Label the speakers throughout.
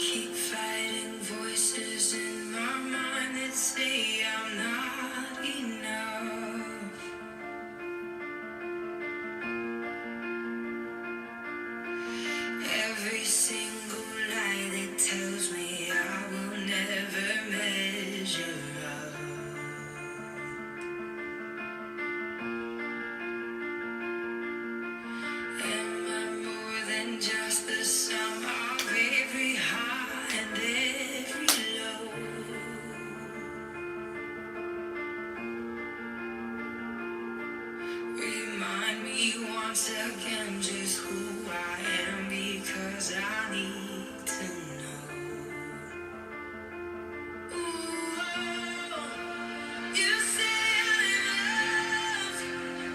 Speaker 1: keep fighting voices in my mind that say I'm not enough. Every single lie that tells me I will never measure up. Am I more than just the sum of every high and every low? Remind me once again just who I am, because I need to know. Ooh, you say I'm loved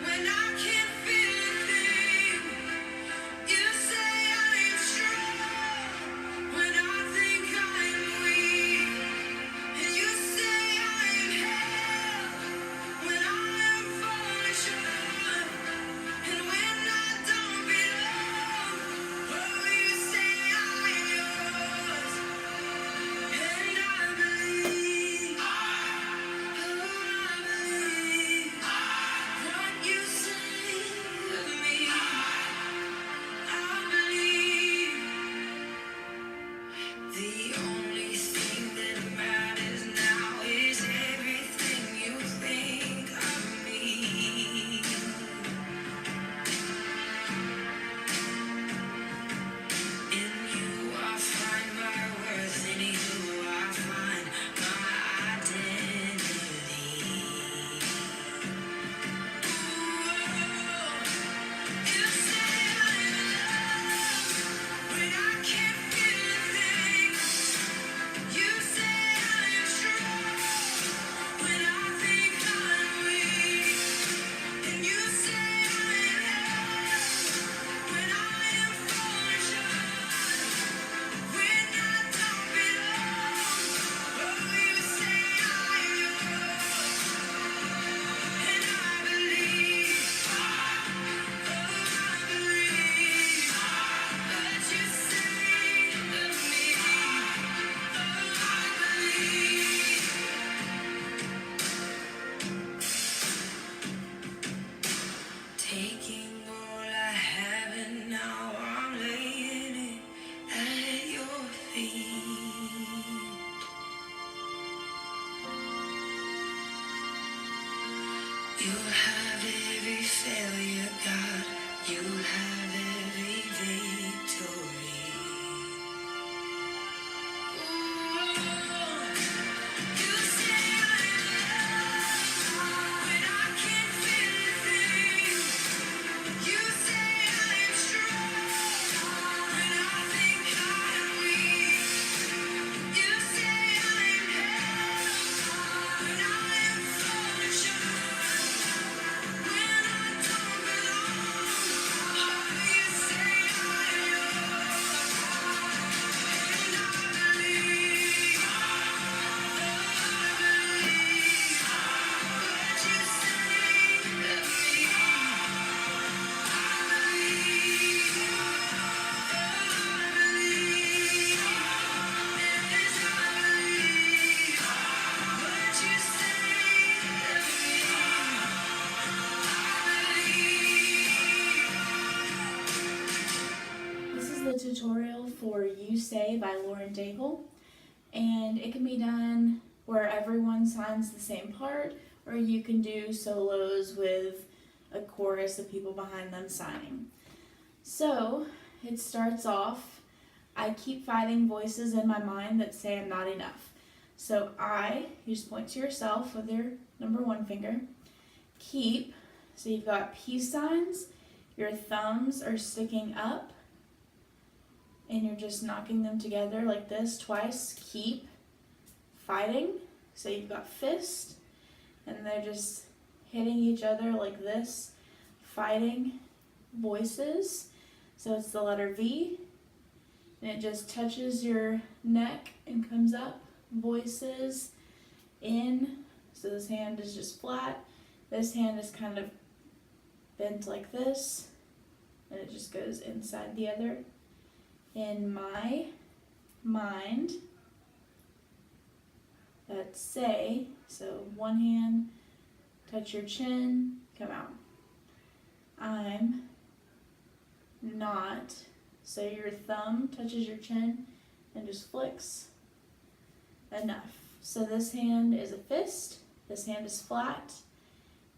Speaker 1: when I can't feel a thing. You say I am strong when I think I'm weak. And you say I am held when I am falling short. And when I don't belong, oh, you say I am yours. And I believe, oh, I believe what you say of me. I believe the only thing that matters now is everything you think of me. In you I find my worth, in you I find my identity. You say I'm loved when I can't feel a thing. You say I am strong when I think I'm weak. And you say I am held when I am falling short. When I don't belong, oh, you say I am yours. And I believe, oh, I believe what you say of me. Oh, I believe. Taking all I have and now I'm laying it at your feet. You'll have every failure, God. You'll have every victory. Ooh, you say I'm loved when I can't feel a thing. You say I am strong when I think I'm weak. You say I am held when I am falling short. When I don't belong, oh, you say I am yours. And I believe, oh, I believe what you say of me. I believe, I believe, yes, I believe what you say of me.
Speaker 2: This is the tutorial for You Say by Lauren Daigle, and it can be done where everyone signs the same part, or you can do solos with a chorus of people behind them signing. So it starts off, I keep fighting voices in my mind that say I'm not enough. So you just point to yourself with your number one finger. Keep, so you've got peace signs, your thumbs are sticking up, and you're just knocking them together like this twice. Keep fighting, so you've got fist, and they're just hitting each other like this, fighting voices. So it's the letter V, and it just touches your neck and comes up. Voices in, so this hand is just flat. This hand is kind of bent like this, and it just goes inside the other. In my, mind. That's say. So one hand, touch your chin, come out. I'm not. So your thumb touches your chin and just flicks. Enough. So this hand is a fist, this hand is flat,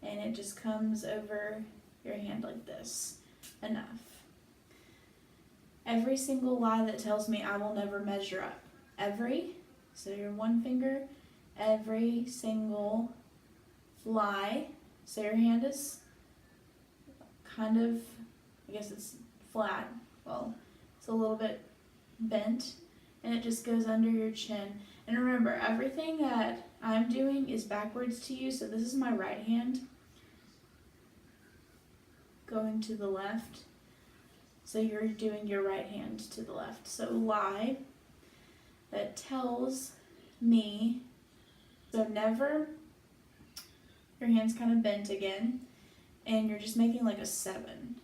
Speaker 2: and it just comes over your hand like this. Enough. Every single lie that tells me I will never measure up. Every, so your one finger, every single lie. So your hand is kind of, I guess it's flat. Well, it's a little bit bent, and it just goes under your chin. And remember, everything that I'm doing is backwards to you. So this is my right hand going to the left. So you're doing your right hand to the left. So lie that tells me, so never, your hand's kind of bent again, and you're just making like a 7.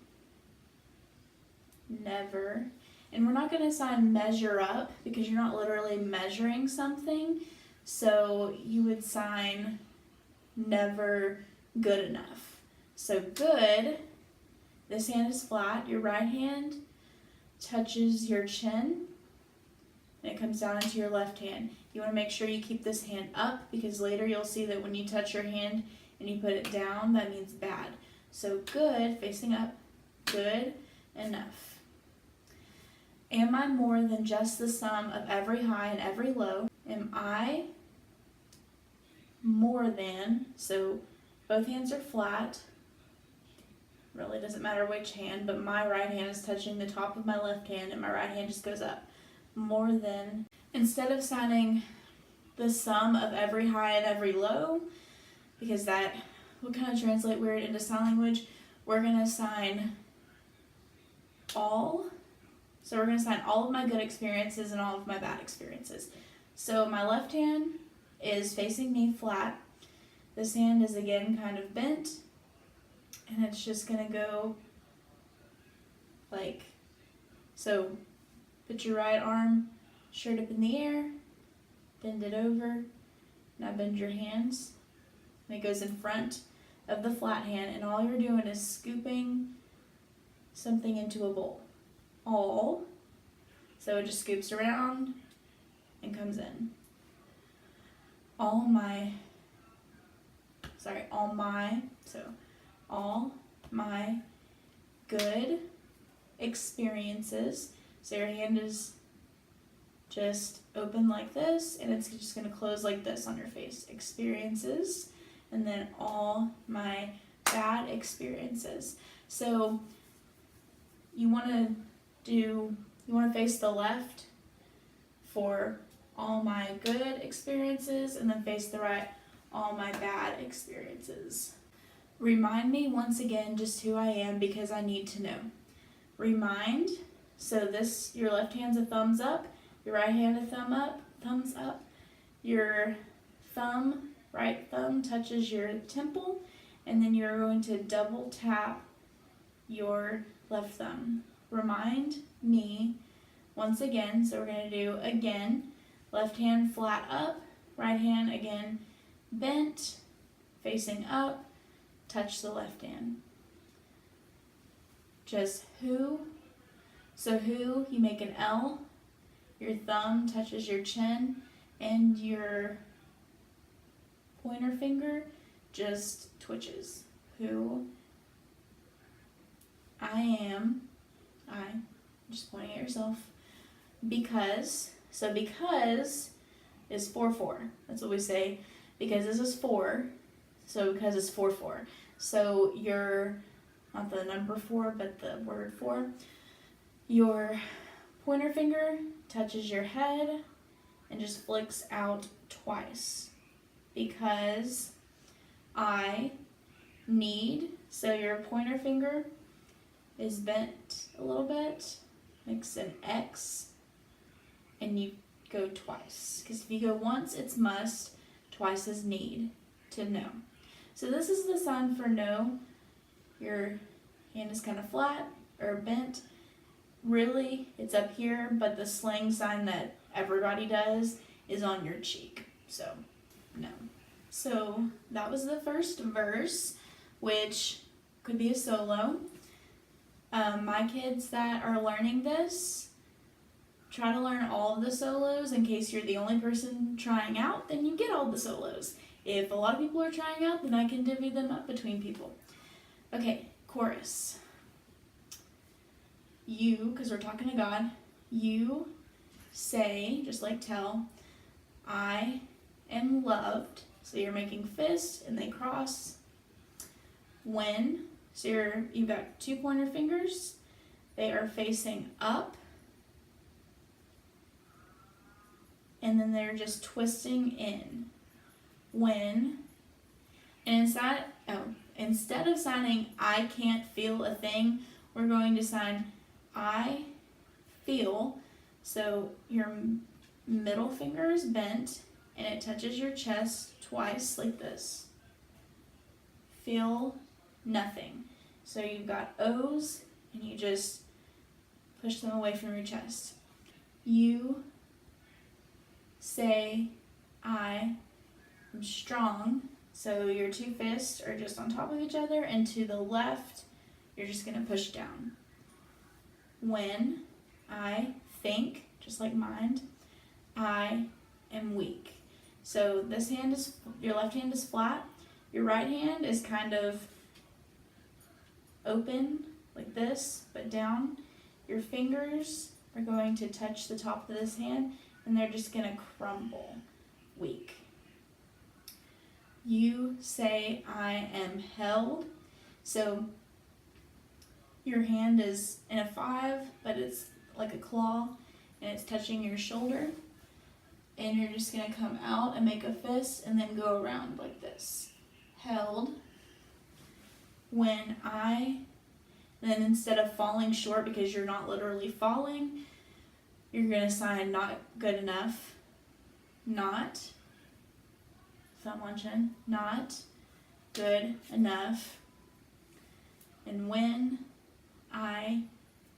Speaker 2: Never. And we're not going to sign measure up because you're not literally measuring something. So you would sign never good enough. So good, this hand is flat. Your right hand touches your chin and it comes down into your left hand. You want to make sure you keep this hand up because later you'll see that when you touch your hand and you put it down, that means bad. So good, facing up, good, enough. Am I more than just the sum of every high and every low? Am I more than, so both hands are flat, really doesn't matter which hand, but my right hand is touching the top of my left hand and my right hand just goes up. More than, instead of signing the sum of every high and every low, because that would kind of translate weird into sign language, we're going to sign all. So we're going to sign all of my good experiences and all of my bad experiences. So my left hand is facing me flat. This hand is again kind of bent. And it's just going to go like, so put your right arm straight up in the air, bend it over, now bend your hands. And it goes in front of the flat hand, and all you're doing is scooping something into a bowl. All, so it just scoops around and comes in. All my good experiences. So your hand is just open like this, and it's just going to close like this on your face. Experiences, and then all my bad experiences. So you want to face the left for all my good experiences, and then face the right, all my bad experiences. Remind me once again just who I am because I need to know. Remind, so this, your left hand's a thumbs up, your right hand a thumbs up. Your thumb, right thumb touches your temple, and then you're going to double tap your left thumb. Remind me once again, so we're going to do again, left hand flat up, right hand again bent, facing up, touch the left hand. Just who, so who, you make an L, your thumb touches your chin, and your pointer finger just twitches. Who I am, just pointing at yourself, because, so because is 4-4. That's what we say, because this is 4, so because it's 4-4. So your, not the number 4, but the word 4, your pointer finger touches your head and just flicks out twice. Because I need, so your pointer finger is bent a little bit, makes an X, and you go twice. Because if you go once, it's must, twice is need, to know. So this is the sign for no. Your hand is kind of flat or bent. Really, it's up here, but the slang sign that everybody does is on your cheek. So, no. So, that was the first verse, which could be a solo. My kids that are learning this, try to learn all of the solos. In case you're the only person trying out, then you get all the solos. If a lot of people are trying out, then I can divvy them up between people. Okay, chorus. You, because we're talking to God, you say, just like tell, I am loved. So you're making fists and they cross. When, so you've got 2 pointer fingers. They are facing up. And then they're just twisting in. When, and instead of signing I can't feel a thing, we're going to sign I feel. So your middle finger is bent and it touches your chest twice like this. Feel nothing. So you've got O's and you just push them away from your chest. You say I am strong. So your 2 fists are just on top of each other, and to the left you're just going to push down. When I think, just like mind, I am weak. So this hand is, your left hand is flat, your right hand is kind of open like this, but down. Your fingers are going to touch the top of this hand and they're just going to crumble, weak. You say I am held. So your hand is in a 5, but it's like a claw and it's touching your shoulder. And you're just going to come out and make a fist and then go around like this. Held. When then instead of falling short, because you're not literally falling, you're going to sign not good enough. Not. Thumb on chin. Not good enough. And when I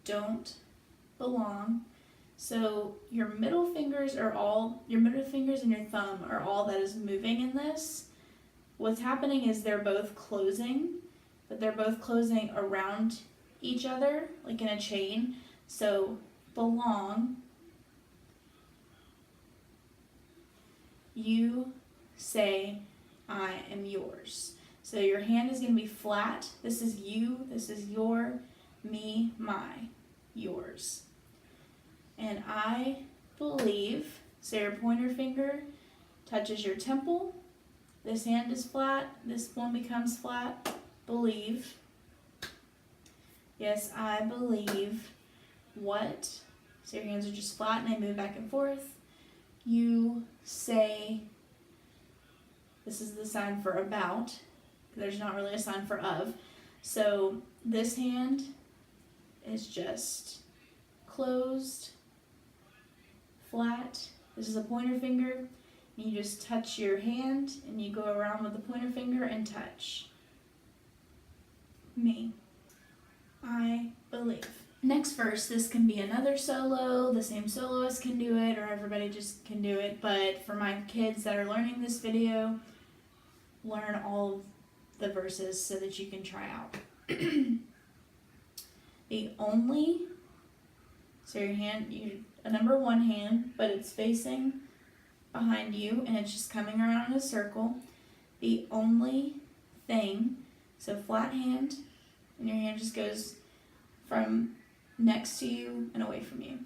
Speaker 2: don't belong. So your middle fingers and your thumb are all that is moving in this. What's happening is they're both closing, but they're both closing around each other, like in a chain. So belong. You say I am yours. So your hand is going to be flat. This is you, this is your, me, my, yours. And I believe, so your pointer finger touches your temple. This hand is flat, this one becomes flat. Believe. Yes, I believe what? So your hands are just flat and they move back and forth. You say, this is the sign for about. There's not really a sign for of. So this hand is just closed, flat. This is a pointer finger. And you just touch your hand and you go around with the pointer finger and touch. Me. I believe. Next verse, this can be another solo. The same soloist can do it, or everybody just can do it. But for my kids that are learning this video, learn all of the verses so that you can try out. The only, so your hand, a number 1 hand, but it's facing behind you and it's just coming around in a circle. The only thing, so flat hand, and your hand just goes from next to you and away from you.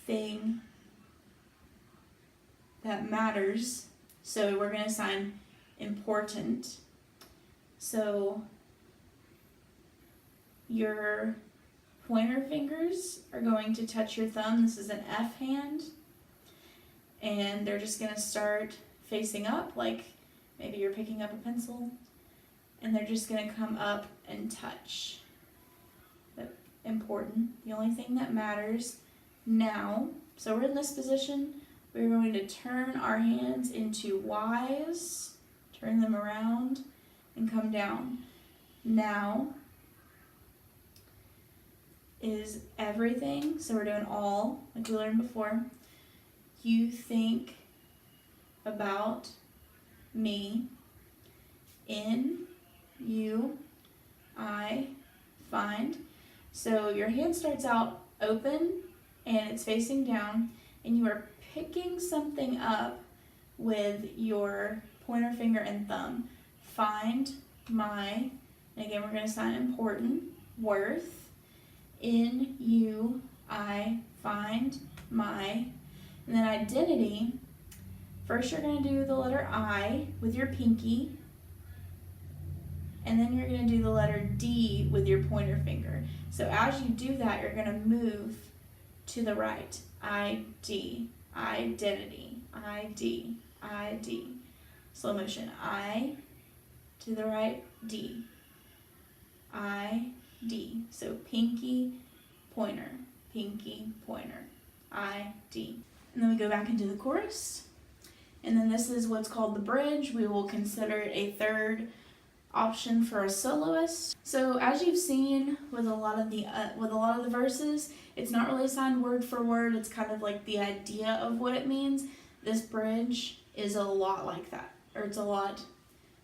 Speaker 2: Thing that matters, so we're going to sign important. So your pointer fingers are going to touch your thumb. This is an F hand. And they're just going to start facing up, like maybe you're picking up a pencil. And they're just going to come up and touch. But important. The only thing that matters now. So we're in this position. We're going to turn our hands into Ys. Turn them around and come down. Now is everything. So we're doing all, like we learned before. you think about me. In you I find. So your hand starts out open and it's facing down, and you are picking something up with your pointer finger and thumb. Find my, and again we're going to sign important, worth. In you I find my. And then identity, first you're going to do the letter I with your pinky, and then you're going to do the letter D with your pointer finger. So as you do that, you're going to move to the right. ID, identity, ID, ID. Slow motion. I to the right, D. I, D. So pinky, pointer, I, D. And then we go back into the chorus. And then this is what's called the bridge. We will consider it a third option for a soloist. So as you've seen with a lot of the verses, it's not really assigned word for word. It's kind of like the idea of what it means. This bridge is a lot like that, or it's a lot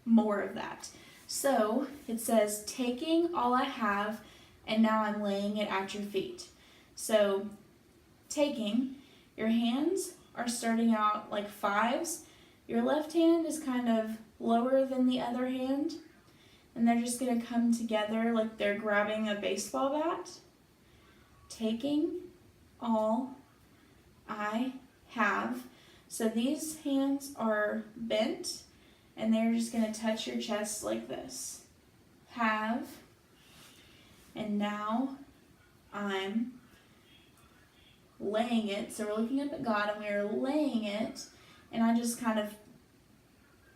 Speaker 2: more of that. So it says, taking all I have and now I'm laying it at your feet. So taking, your hands are starting out like fives. Your left hand is kind of lower than the other hand, and they're just going to come together like they're grabbing a baseball bat. Taking all I have. So these hands are bent, and they're just going to touch your chest like this. Have, and now I'm laying it. So we're looking up at God and we're laying it, and I just kind of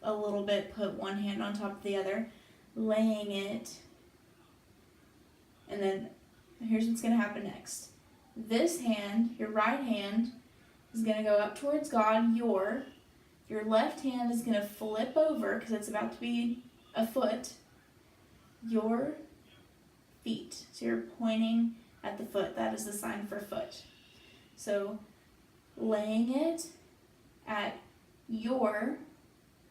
Speaker 2: a little bit put one hand on top of the other, laying it. And then here's what's going to happen next. This hand, your right hand, is going to go up towards God. Your left hand is going to flip over because it's about to be a foot. Your feet. So you're pointing at the foot. That is the sign for foot. So laying it at your.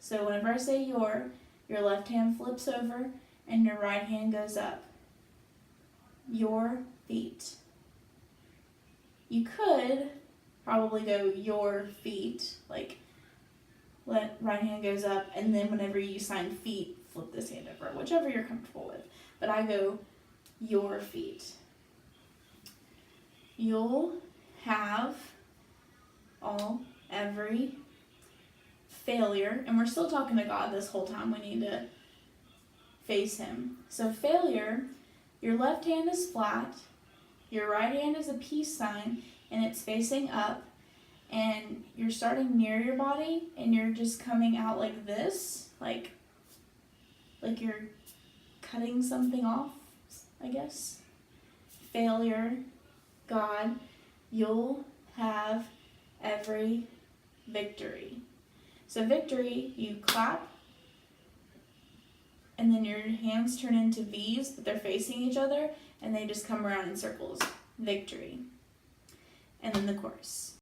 Speaker 2: So whenever I say your left hand flips over and your right hand goes up. Your feet. You could probably go your feet, like right hand goes up, and then whenever you sign feet, flip this hand over, whichever you're comfortable with. But I go your feet. You'll have every failure, and we're still talking to God this whole time. We need to face Him. So failure, your left hand is flat, your right hand is a peace sign, and it's facing up, and you're starting near your body, and you're just coming out like this, like you're cutting something off, I guess. Failure, God, you'll have every victory. So victory, you clap, and then your hands turn into V's, but they're facing each other, and they just come around in circles. Victory. And then the chorus.